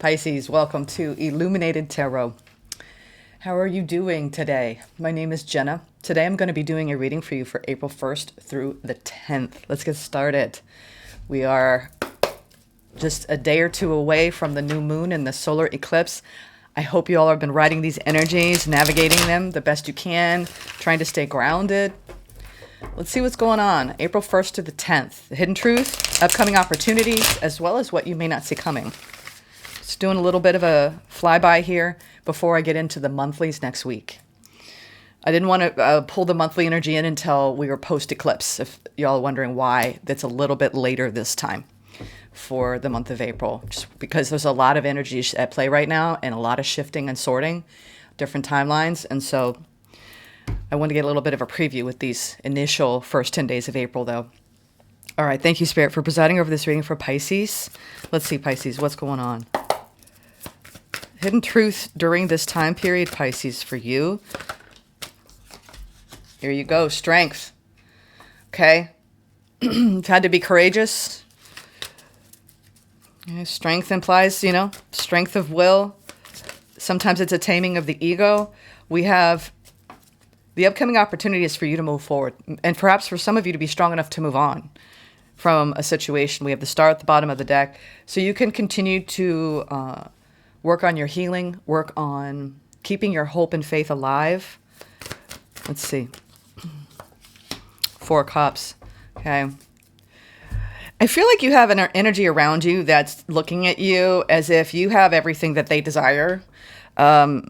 Pisces, welcome to Illuminated Tarot. How are you doing today? My name is Jenna. Today I'm going to be doing a reading for you for April 1st through the 10th. Let's get started. We are just a day or two away from the new moon and the solar eclipse. I hope you all have been riding these energies, navigating them the best you can, trying to stay grounded. Let's see what's going on. April 1st to the 10th. The hidden truth, upcoming opportunities, as well as what you may not see coming. Just doing a little bit of a flyby here before I get into the monthlies next week. I didn't want to pull the monthly energy in until we were post-eclipse, if y'all are wondering why that's a little bit later this time for the month of April. Just because there's a lot of energy at play right now and a lot of shifting and sorting, different timelines. And so I want to get a little bit of a preview with these initial first 10 days of April, though. All right, thank you, Spirit, for presiding over this reading for Pisces. Let's see, Pisces, what's going on? Hidden truth during this time period, Pisces, for you. Here you go, strength. Okay. You've had to be courageous. Strength implies, strength of will. Sometimes it's a taming of the ego. We have the upcoming opportunities for you to move forward. And perhaps for some of you to be strong enough to move on from a situation. We have the star at the bottom of the deck. So you can continue to work on your healing, work on keeping your hope and faith alive. Let's see. 4 Cups. Okay. I feel like you have an energy around you that's looking at you as if you have everything that they desire. I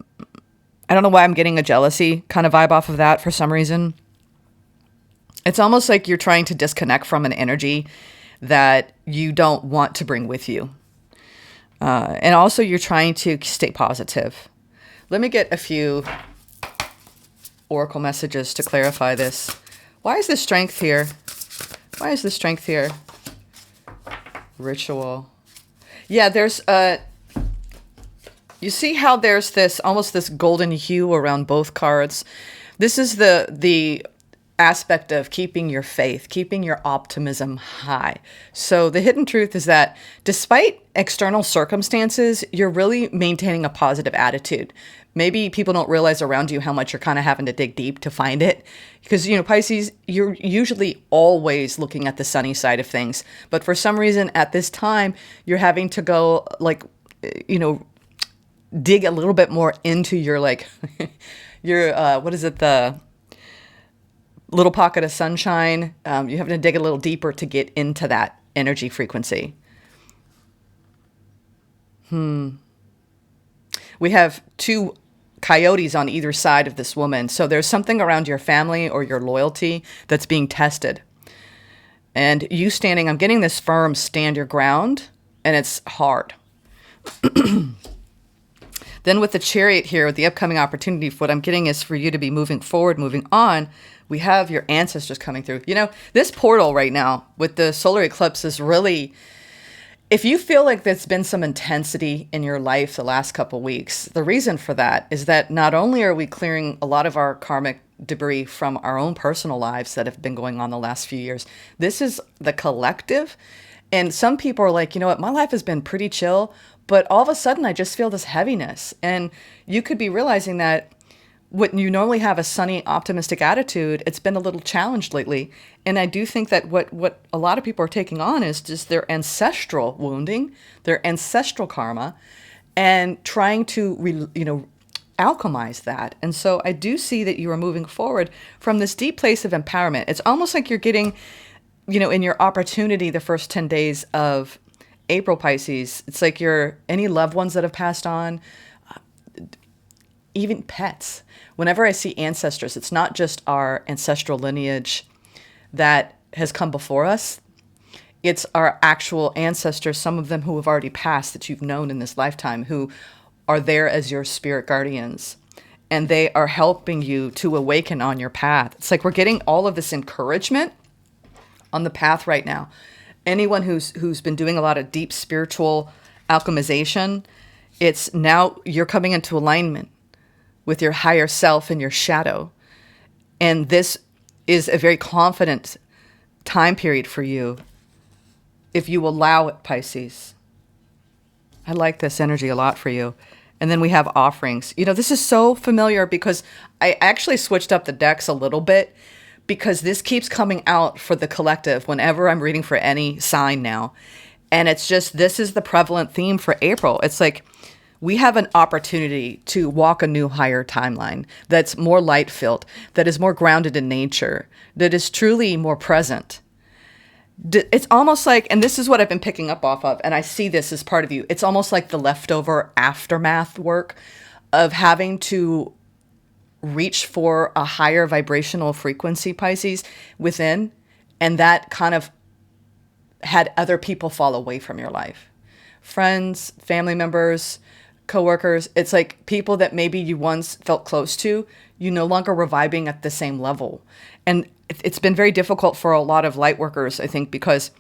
don't know why I'm getting a jealousy kind of vibe off of that for some reason. It's almost like you're trying to disconnect from an energy that you don't want to bring with you. And also you're trying to stay positive. Let me get a few oracle messages to clarify this. Why is the strength here? Why is the strength here? Ritual. Yeah, there's you see how there's this almost this golden hue around both cards. This is the aspect of keeping your faith, keeping your optimism high. So the hidden truth is that despite external circumstances, you're really maintaining a positive attitude. Maybe people don't realize around you how much you're kind of having to dig deep to find it. Because, Pisces, you're usually always looking at the sunny side of things. But for some reason at this time, you're having to go dig a little bit more into your what is it, the little pocket of sunshine. You're having to dig a little deeper to get into that energy frequency. We have 2 coyotes on either side of this woman. So there's something around your family or your loyalty that's being tested. And you standing, I'm getting this firm stand your ground, and it's hard. Then with the Chariot here, with the upcoming opportunity, what I'm getting is for you to be moving forward, moving on. We have your ancestors coming through. This portal right now with the solar eclipse is really, if you feel like there's been some intensity in your life the last couple weeks, the reason for that is that not only are we clearing a lot of our karmic debris from our own personal lives that have been going on the last few years, this is the collective. And some people are like, my life has been pretty chill, but all of a sudden I just feel this heaviness. And you could be realizing that when you normally have a sunny, optimistic attitude, it's been a little challenged lately. And I do think that what a lot of people are taking on is just their ancestral wounding, their ancestral karma, and trying to, alchemize that. And so I do see that you are moving forward from this deep place of empowerment. It's almost like you're getting, in your opportunity the first 10 days of April, Pisces, it's like any loved ones that have passed on, even pets. Whenever I see ancestors, it's not just our ancestral lineage that has come before us. It's our actual ancestors, some of them who have already passed that you've known in this lifetime, who are there as your spirit guardians. And they are helping you to awaken on your path. It's like we're getting all of this encouragement on the path right now. Anyone who's been doing a lot of deep spiritual alchemization, it's now you're coming into alignment with your higher self and your shadow. And this is a very confident time period for you if you allow it, Pisces. I like this energy a lot for you. And then we have offerings. You know, this is so familiar because I actually switched up the decks a little bit because this keeps coming out for the collective whenever I'm reading for any sign now. And it's just, this is the prevalent theme for April. It's like we have an opportunity to walk a new higher timeline that's more light filled, that is more grounded in nature, that is truly more present. It's almost like, and this is what I've been picking up off of, and I see this as part of you. It's almost like the leftover aftermath work of having to reach for a higher vibrational frequency, Pisces, within, and that kind of had other people fall away from your life. Friends, family members, coworkers. It's like people that maybe you once felt close to, you no longer were vibing at the same level. And it's been very difficult for a lot of light workers, I think, because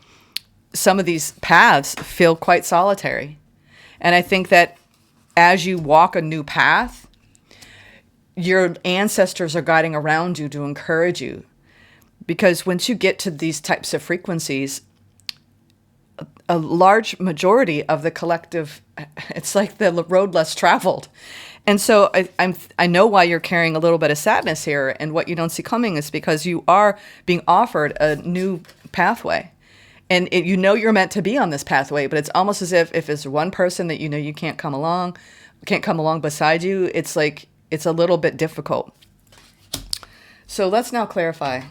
some of these paths feel quite solitary. And I think that as you walk a new path, your ancestors are guiding around you to encourage you. Because once you get to these types of frequencies, a large majority of the collective, it's like the road less traveled. And so I know why you're carrying a little bit of sadness here, and what you don't see coming is because you are being offered a new pathway. And you know you're meant to be on this pathway, but it's almost as if there's one person that you know you can't come along beside you, it's like it's a little bit difficult. So let's now clarify.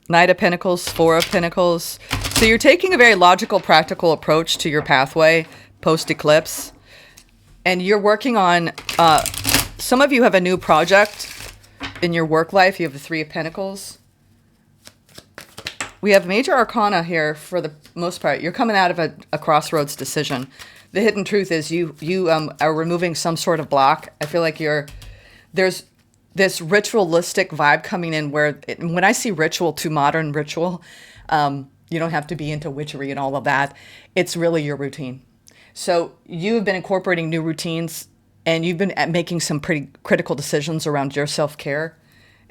Knight of Pentacles, Four of Pentacles. So you're taking a very logical, practical approach to your pathway post-eclipse. And you're working on, some of you have a new project in your work life. You have the Three of Pentacles. We have major arcana here for the most part. You're coming out of a crossroads decision. The hidden truth is you are removing some sort of block. I feel like there's this ritualistic vibe coming in where when I see ritual to modern ritual, you don't have to be into witchery and all of that. It's really your routine. So you've been incorporating new routines, and you've been making some pretty critical decisions around your self-care.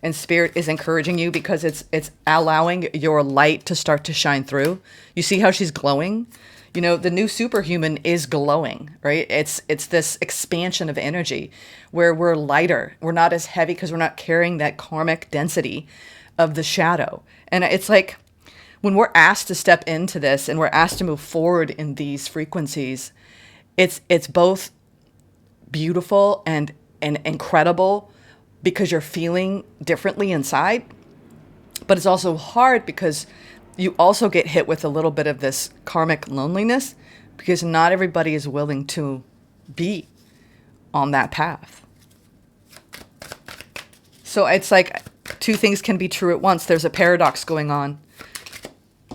And Spirit is encouraging you because it's allowing your light to start to shine through. You see how she's glowing? You know, the new superhuman is glowing, right? It's this expansion of energy where we're lighter. We're not as heavy because we're not carrying that karmic density of the shadow. And it's like when we're asked to step into this and we're asked to move forward in these frequencies, it's both beautiful and incredible because you're feeling differently inside, but it's also hard because you also get hit with a little bit of this karmic loneliness because not everybody is willing to be on that path. So it's like two things can be true at once. There's a paradox going on.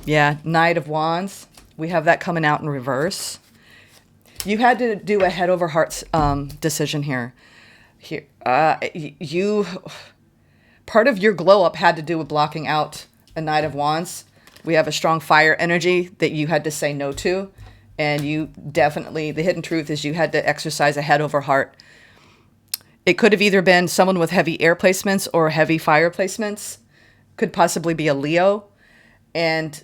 Yeah, Knight of Wands. We have that coming out in reverse. You had to do a head over heart decision here. Part of your glow up had to do with blocking out a Knight of Wands. We have a strong fire energy that you had to say no to. And you definitely, the hidden truth is you had to exercise a head over heart. It could have either been someone with heavy air placements or heavy fire placements. Could possibly be a Leo. And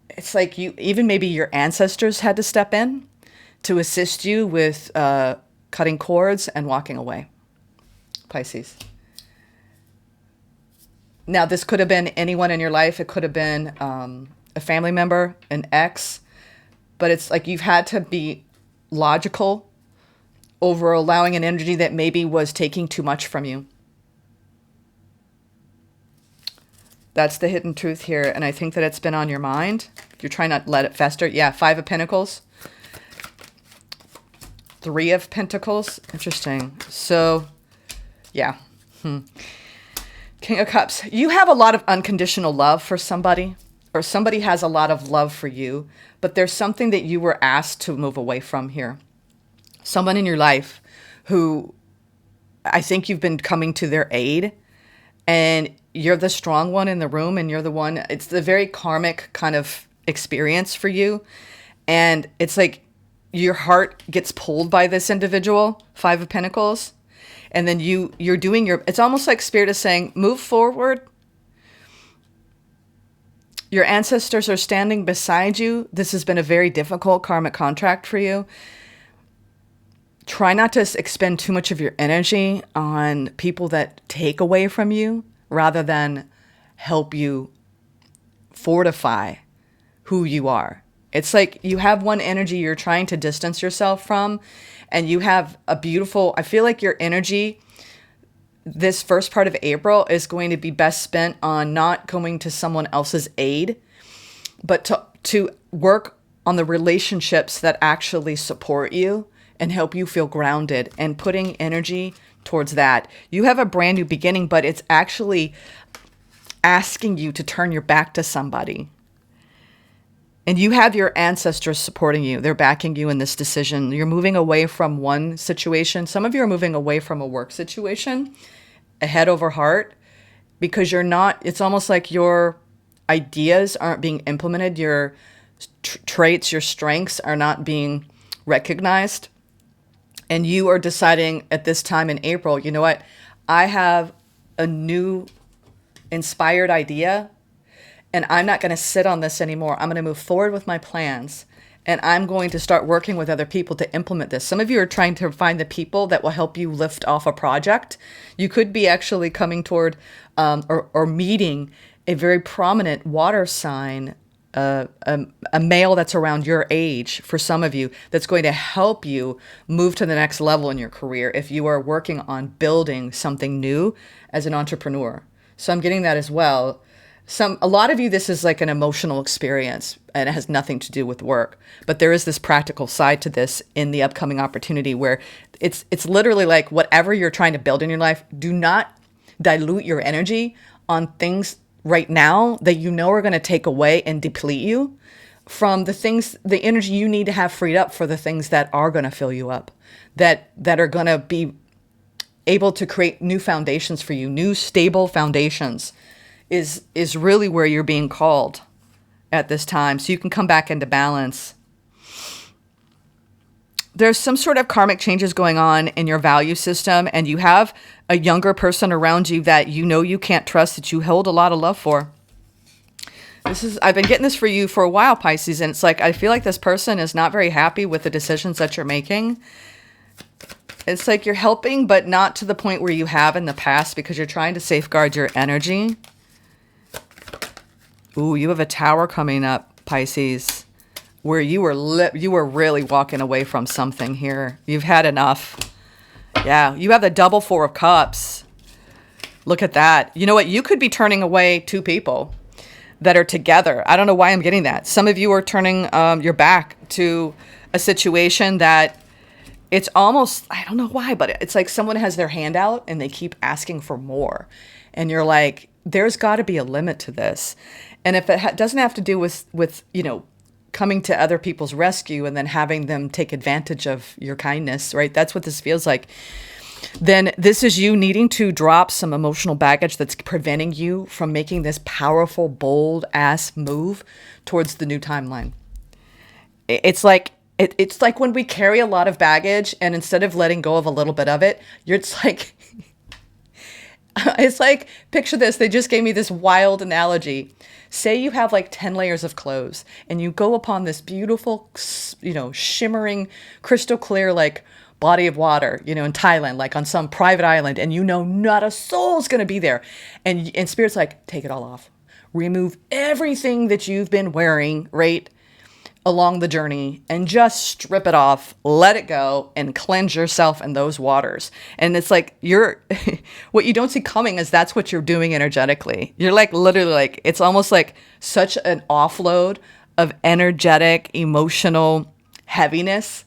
it's like even maybe your ancestors had to step in to assist you with cutting cords and walking away. Pisces. Now, this could have been anyone in your life. It could have been a family member, an ex. But it's like you've had to be logical over allowing an energy that maybe was taking too much from you. That's the hidden truth here. And I think that it's been on your mind. You're trying not to let it fester. Yeah, Five of Pentacles. Three of Pentacles. Interesting. So, yeah. King of Cups. You have a lot of unconditional love for somebody, or somebody has a lot of love for you, but there's something that you were asked to move away from here. Someone in your life who I think you've been coming to their aid, and you're the strong one in the room, and you're the one, it's the very karmic kind of experience for you. And it's like your heart gets pulled by this individual, Five of Pentacles. And then you're doing it's almost like Spirit is saying, move forward. Your ancestors are standing beside you. This has been a very difficult karmic contract for you. Try not to expend too much of your energy on people that take away from you rather than help you fortify who you are. It's like you have one energy you're trying to distance yourself from, and you have a beautiful, I feel like your energy this first part of April is going to be best spent on not going to someone else's aid, but to work on the relationships that actually support you and help you feel grounded, and putting energy towards that. You have a brand new beginning, but it's actually asking you to turn your back to somebody. And you have your ancestors supporting you. They're backing you in this decision. You're moving away from one situation. Some of you are moving away from a work situation, a head over heart, because you're not, it's almost like your ideas aren't being implemented. Your traits, your strengths are not being recognized. And you are deciding at this time in April, you know what? I have a new inspired idea, and I'm not going to sit on this anymore. I'm going to move forward with my plans, and I'm going to start working with other people to implement this. Some of you are trying to find the people that will help you lift off a project. You could be actually coming toward or meeting a very prominent water sign, a male that's around your age for some of you, that's going to help you move to the next level in your career if you are working on building something new as an entrepreneur. So I'm getting that as well. A lot of you, this is like an emotional experience and it has nothing to do with work, but there is this practical side to this in the upcoming opportunity where it's literally like whatever you're trying to build in your life, do not dilute your energy on things right now that you know are going to take away and deplete you from the things, the energy you need to have freed up for the things that are going to fill you up, that are going to be able to create new foundations for you. New stable foundations is really where you're being called at this time, so you can come back into balance. There's some sort of karmic changes going on in your value system, and you have a younger person around you that you know you can't trust, that you hold a lot of love for. I've been getting this for you for a while, Pisces, and it's like I feel like this person is not very happy with the decisions that you're making. It's like you're helping, but not to the point where you have in the past, because you're trying to safeguard your energy. Ooh, you have a tower coming up, Pisces, where you were really walking away from something here. You've had enough. Yeah, you have the double Four of Cups. Look at that. You know what? You could be turning away two people that are together. I don't know why I'm getting that. Some of you are turning your back to a situation that it's almost, I don't know why, but it's like someone has their hand out and they keep asking for more. And you're like, there's got to be a limit to this. And if it doesn't have to do with, you know, coming to other people's rescue and then having them take advantage of your kindness, right? That's what this feels like. Then this is you needing to drop some emotional baggage that's preventing you from making this powerful, bold ass move towards the new timeline. It's like when we carry a lot of baggage, and instead of letting go of a little bit of it, it's like, picture this. They just gave me this wild analogy. Say you have like 10 layers of clothes and you go upon this beautiful, you know, shimmering, crystal clear, like body of water, you know, in Thailand, like on some private island, and you know not a soul's going to be there. And Spirit's like, take it all off. Remove everything that you've been wearing, right, along the journey, and just strip it off, let it go, and cleanse yourself in those waters. And it's like what you don't see coming is that's what you're doing energetically. You're like literally like, it's almost like such an offload of energetic, emotional heaviness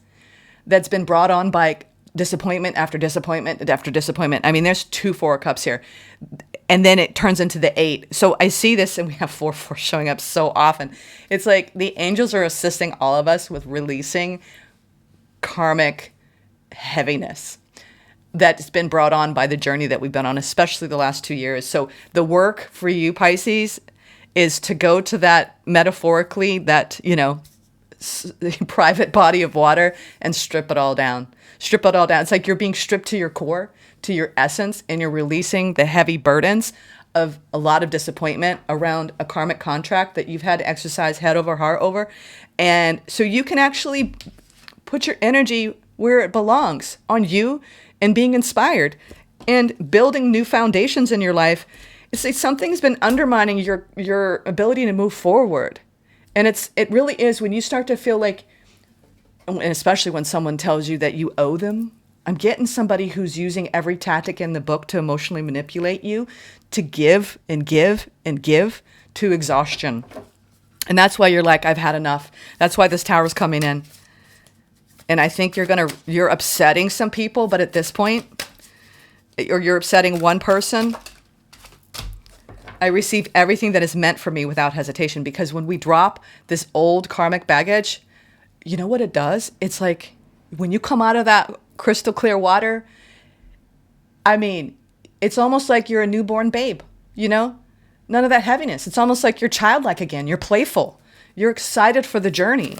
that's been brought on by disappointment after disappointment after disappointment. I mean, there's 2 Four of Cups here. And then it turns into the 8. So I see this, and we have 4 showing up so often. It's like the angels are assisting all of us with releasing karmic heaviness that's been brought on by the journey that we've been on, especially the last 2 years. So the work for you, Pisces, is to go to that, metaphorically, that, you know, private body of water and strip it all down. Strip it all down. It's like you're being stripped to your core, to your essence, and you're releasing the heavy burdens of a lot of disappointment around a karmic contract that you've had to exercise head over heart over. And so you can actually put your energy where it belongs, on you and being inspired and building new foundations in your life. It's like something's been undermining your ability to move forward. And it really is when you start to feel like, and especially when someone tells you that you owe them. I'm getting somebody who's using every tactic in the book to emotionally manipulate you, to give and give and give to exhaustion. And that's why you're like, I've had enough. That's why this tower's coming in. And I think you're upsetting some people, but at this point, or you're upsetting one person, I receive everything that is meant for me without hesitation. Because when we drop this old karmic baggage, you know what it does? It's like when you come out of that crystal clear water, I mean, it's almost like you're a newborn babe, you know? None of that heaviness. It's almost like you're childlike again. You're playful. You're excited for the journey.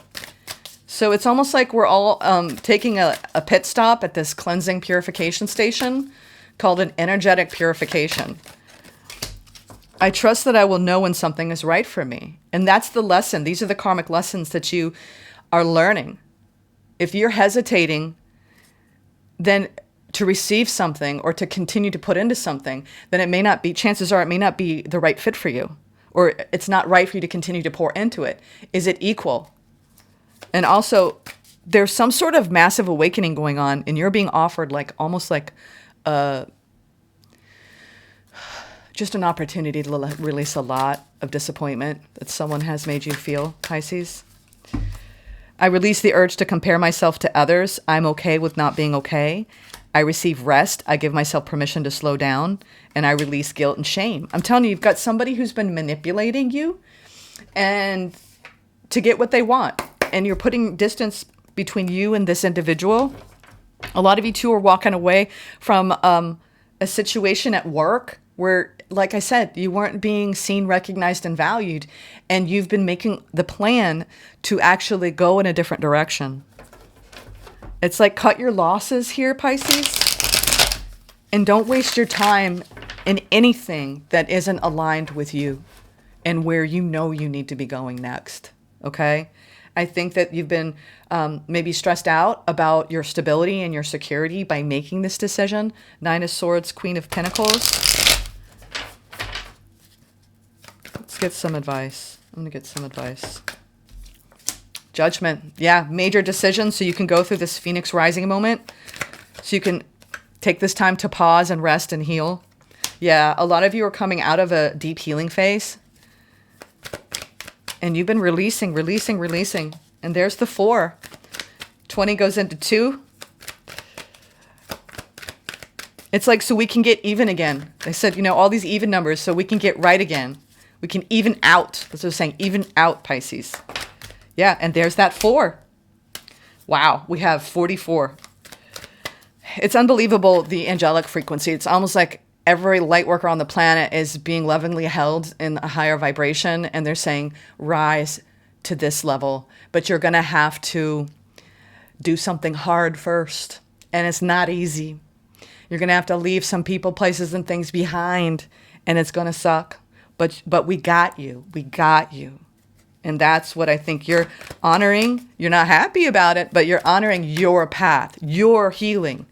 So it's almost like we're all taking a pit stop at this cleansing purification station called an energetic purification. I trust that I will know when something is right for me. And that's the lesson. These are the karmic lessons that you are learning. If you're hesitating, then to receive something or to continue to put into something, then it may not be, chances are it may not be the right fit for you, or it's not right for you to continue to pour into it. Is it equal? And also, there's some sort of massive awakening going on, and you're being offered like almost like just an opportunity to release a lot of disappointment that someone has made you feel, Pisces. I release the urge to compare myself to others. I'm okay with not being okay. I receive rest. I give myself permission to slow down, and I release guilt and shame. I'm telling you, you've got somebody who's been manipulating you and to get what they want. And you're putting distance between you and this individual. A lot of you too are walking away from a situation at work where, like I said, you weren't being seen, recognized, and valued. And you've been making the plan to actually go in a different direction. It's like cut your losses here, Pisces. And don't waste your time in anything that isn't aligned with you and where you know you need to be going next. Okay? I think that you've been maybe stressed out about your stability and your security by making this decision. 9 of Swords, Queen of Pentacles. Let's get some advice. I'm going to get some advice. Judgment. Yeah, major decisions. So you can go through this Phoenix rising moment. So you can take this time to pause and rest and heal. Yeah, a lot of you are coming out of a deep healing phase. And you've been releasing. And there's the 4. 20 goes into 2. It's like, so we can get even again. They said, you know, all these even numbers, so we can get right again. We can even out. That's what I'm saying. Even out, Pisces. Yeah, and there's that 4. Wow, we have 44. It's unbelievable, the angelic frequency. It's almost like every light worker on the planet is being lovingly held in a higher vibration, and they're saying, rise to this level, but you're going to have to do something hard first, and it's not easy. You're going to have to leave some people, places, and things behind, and it's going to suck, but we got you. And that's what I think you're honoring. You're not happy about it, but you're honoring your path, your healing.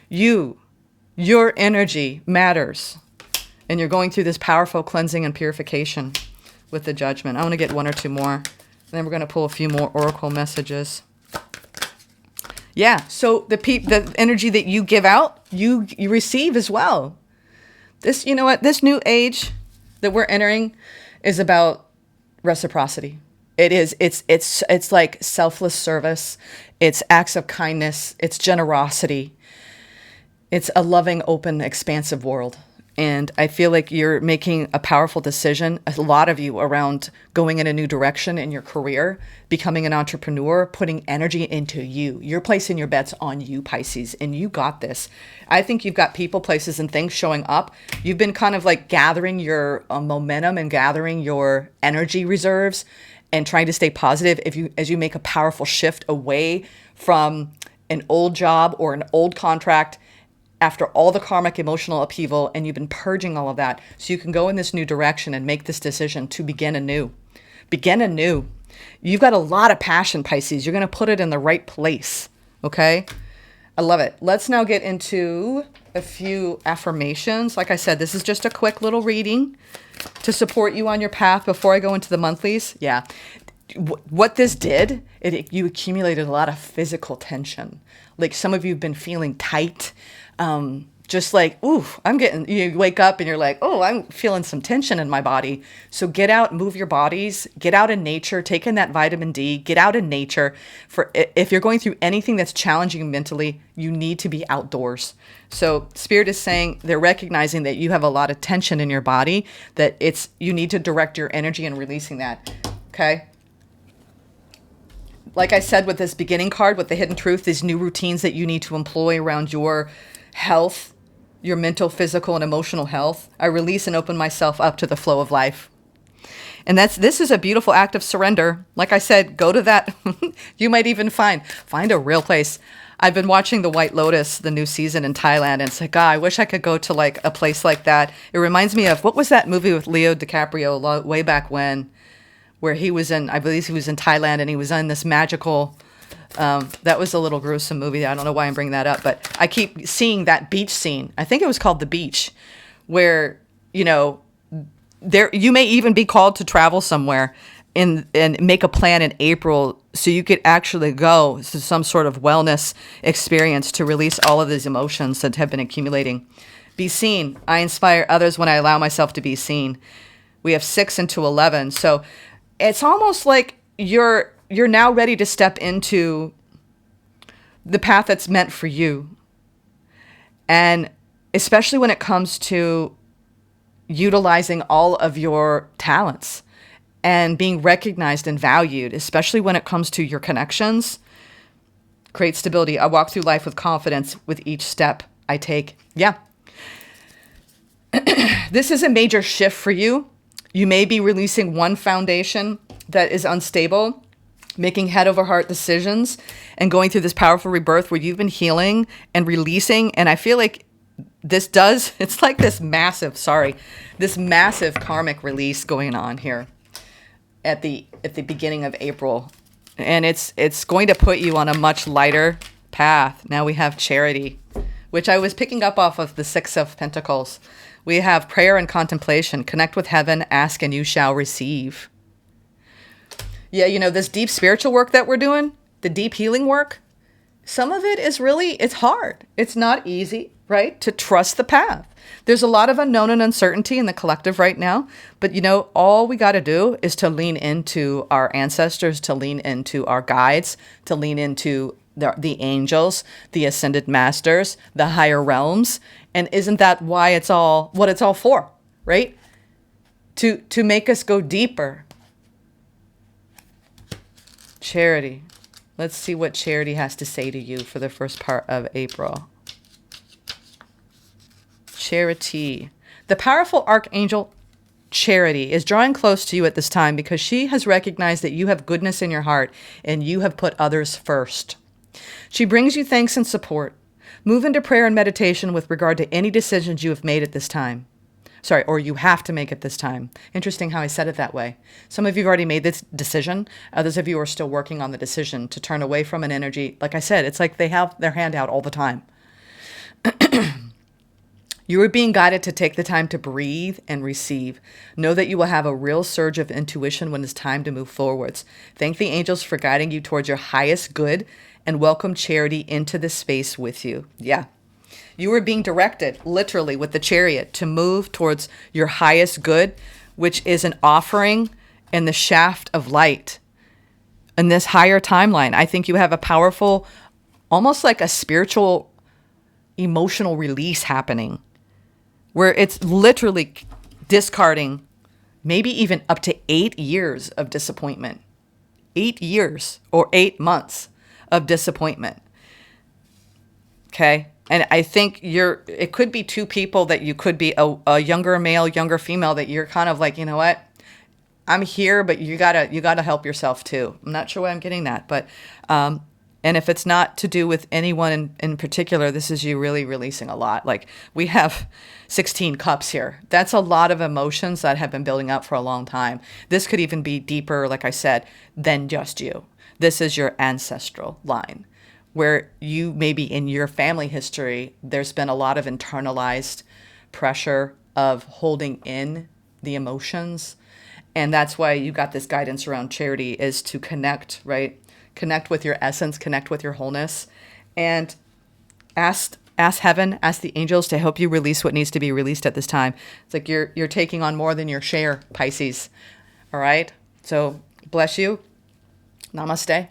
Your energy matters. And you're going through this powerful cleansing and purification with the Judgment. I want to get 1 or 2 more. And then we're going to pull a few more oracle messages. Yeah, so the energy that you give out, you receive as well. This, you know what? This new age that we're entering is about reciprocity. It is. It's like selfless service. It's acts of kindness. It's generosity. It's a loving, open, expansive world. And I feel like you're making a powerful decision, a lot of you, around going in a new direction in your career, becoming an entrepreneur, putting energy into you. You're placing your bets on you, Pisces, and you got this. I think you've got people, places, and things showing up. You've been kind of like gathering your momentum and gathering your energy reserves and trying to stay positive as you make a powerful shift away from an old job or an old contract after all the karmic emotional upheaval, and you've been purging all of that, so you can go in this new direction and make this decision to begin anew. Begin anew. You've got a lot of passion, Pisces. You're going to put it in the right place. Okay? I love it. Let's now get into a few affirmations. Like I said, this is just a quick little reading to support you on your path before I go into the monthlies. Yeah. What this did, you accumulated a lot of physical tension. Like some of you have been feeling tight. Just like, ooh, you wake up and you're like, oh, I'm feeling some tension in my body. So get out, move your bodies, get out in nature, take in that vitamin D, get out in nature. If you're going through anything that's challenging you mentally, you need to be outdoors. So Spirit is saying they're recognizing that you have a lot of tension in your body, that you need to direct your energy in releasing that. Okay. Like I said, with this beginning card, with the hidden truth, these new routines that you need to employ around your health, your mental, physical, and emotional health. I release and open myself up to the flow of life. And this is a beautiful act of surrender. Like I said, go to that. You might even find a real place. I've been watching The White Lotus, the new season in Thailand, and it's like, God, I wish I could go to like a place like that. It reminds me of, what was that movie with Leo DiCaprio way back when, where he was I believe he was in Thailand, and he was on this magical, that was a little gruesome movie. I don't know why I'm bringing that up, but I keep seeing that beach scene. I think it was called The Beach, where, you may even be called to travel somewhere and make a plan in April so you could actually go to some sort of wellness experience to release all of these emotions that have been accumulating. Be seen. I inspire others when I allow myself to be seen. We have 6 into 11. So it's almost like you're now ready to step into the path that's meant for you. And especially when it comes to utilizing all of your talents and being recognized and valued, especially when it comes to your connections. Create stability. I walk through life with confidence with each step I take. Yeah. This is a major shift for you. You may be releasing one foundation that is unstable, making head over heart decisions, and going through this powerful rebirth where you've been healing and releasing. And I feel like it's like this massive karmic release going on here at the beginning of April. And it's going to put you on a much lighter path. Now we have charity, which I was picking up off of the 6 of Pentacles. We have prayer and contemplation. Connect with heaven, ask and you shall receive. Yeah, this deep spiritual work that we're doing, the deep healing work, some of it is it's hard. It's not easy, right? To trust the path. There's a lot of unknown and uncertainty in the collective right now. But, all we got to do is to lean into our ancestors, to lean into our guides, to lean into the angels, the ascended masters, the higher realms. And isn't that why what it's all for, right? To make us go deeper. Charity. Let's see what Charity has to say to you for the first part of April. Charity. The powerful Archangel Charity is drawing close to you at this time because she has recognized that you have goodness in your heart and you have put others first. She brings you thanks and support. Move into prayer and meditation with regard to any decisions you have made at this time. Or you have to make it this time. Interesting how I said it that way. Some of you have already made this decision. Others of you are still working on the decision to turn away from an energy. Like I said, it's like they have their hand out all the time. You are being guided to take the time to breathe and receive. Know that you will have a real surge of intuition when it's time to move forwards. Thank the angels for guiding you towards your highest good and welcome Charity into this space with you. Yeah. You are being directed, literally, with the Chariot to move towards your highest good, which is an offering in the shaft of light. In this higher timeline, I think you have a powerful, almost like a spiritual, emotional release happening, where it's literally discarding maybe even up to 8 years of disappointment. 8 years or 8 months of disappointment. Okay? And I think it could be 2 people, that you could be a younger male, younger female, that you're kind of like, you know what? I'm here, but you gotta help yourself too. I'm not sure why I'm getting that, but, and And if it's not to do with anyone in particular, this is you really releasing a lot. Like we have 16 cups here. That's a lot of emotions that have been building up for a long time. This could even be deeper, like I said, than just you. This is your ancestral line, where you maybe in your family history, there's been a lot of internalized pressure of holding in the emotions. And that's why you got this guidance around charity, is to connect, right? Connect with your essence, connect with your wholeness, and ask heaven, ask the angels to help you release what needs to be released at this time. It's like you're taking on more than your share, Pisces. All right? So bless you. Namaste.